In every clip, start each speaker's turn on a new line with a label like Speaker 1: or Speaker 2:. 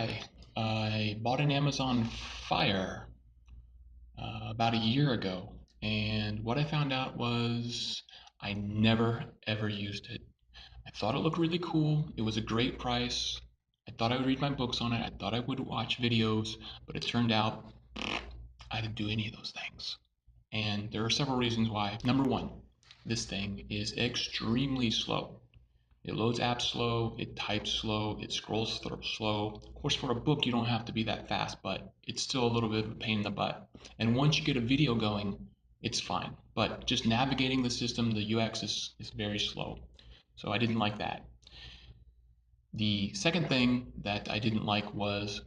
Speaker 1: Hi, I bought an Amazon Fire about a year ago, and what I found out was I never ever used it. I thought it looked really cool, it was a great price. I thought I would read my books on it, I thought I would watch videos, but it turned out I didn't do any of those things. And there are several reasons why. Number one, this thing is extremely slow. It loads apps slow, it types slow, it scrolls slow. Of course, for a book, you don't have to be that fast, but it's still a little bit of a pain in the butt. And once you get a video going, it's fine. But just navigating the system, the UX is very slow. So I didn't like that. The second thing that I didn't like was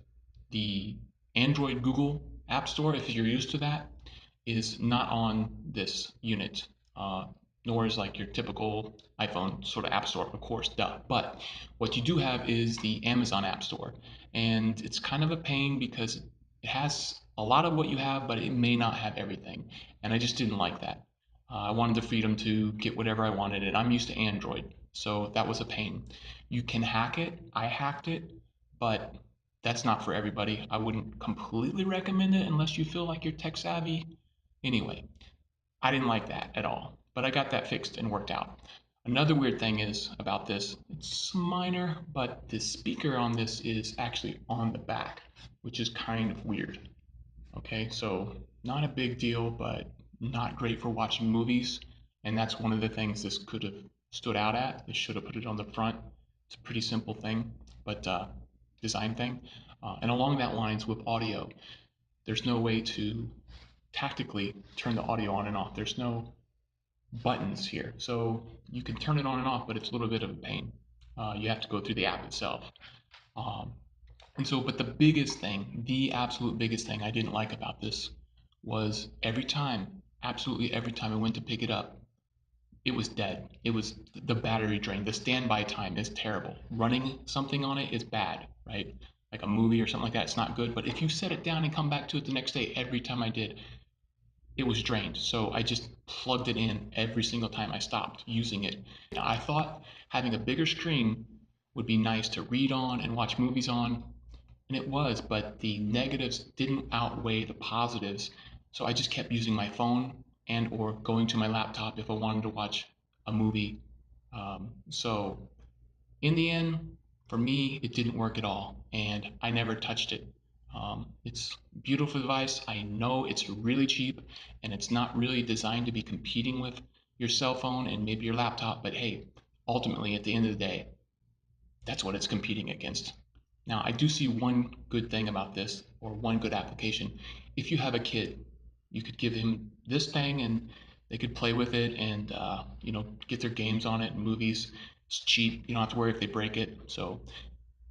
Speaker 1: the Android Google App Store, if you're used to that, is not on this unit, uh, nor is like your typical iPhone sort of App Store, of course, duh. But what you do have is the Amazon App Store, and it's kind of a pain because it has a lot of what you have, but it may not have everything, and I just didn't like that. I wanted the freedom to get whatever I wanted, and I'm used to Android, so that was a pain. You can hack it. I hacked it, but that's not for everybody. I wouldn't completely recommend it unless you feel like you're tech savvy. Anyway, I didn't like that at all, but I got that fixed and worked out. Another weird thing is about this, it's minor, but the speaker on this is actually on the back, which is kind of weird. Okay, so not a big deal, but not great for watching movies. And that's one of the things this could have stood out at. They should have put it on the front. It's a pretty simple thing, but design thing. And along that lines with audio, there's no way to tactically turn the audio on and off. There's no buttons here. So you can turn it on and off, but it's a little bit of a pain. You have to go through the app itself. Um, and so, but the biggest thing, the absolute biggest thing I didn't like about this was every time, absolutely every time I went to pick it up, it was dead. It was the battery drain. The standby time is terrible. Running something on it is bad, right? Like a movie or something like that, it's not good. But if you set it down and come back to it the next day, every time I did, it was drained. So I just plugged it in every single time I stopped using it. I thought having a bigger screen would be nice to read on and watch movies on, and it was, but the negatives didn't outweigh the positives. So I just kept using my phone and or going to my laptop if I wanted to watch a movie. So in the end, for me, it didn't work at all, and I never touched it. It's a beautiful device. I know it's really cheap, and it's not really designed to be competing with your cell phone and maybe your laptop, but hey, ultimately, at the end of the day, that's what it's competing against. Now, I do see one good thing about this, or one good application. If you have a kid, you could give him this thing and they could play with it and get their games on it and movies. It's cheap. You don't have to worry if they break it. So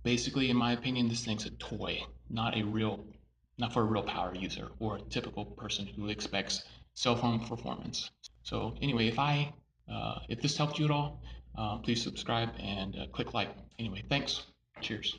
Speaker 1: basically, in my opinion, this thing's a toy, not for a real power user or a typical person who expects cell phone performance. So anyway, if this helped you at all, please subscribe and click like. Anyway, thanks. Cheers.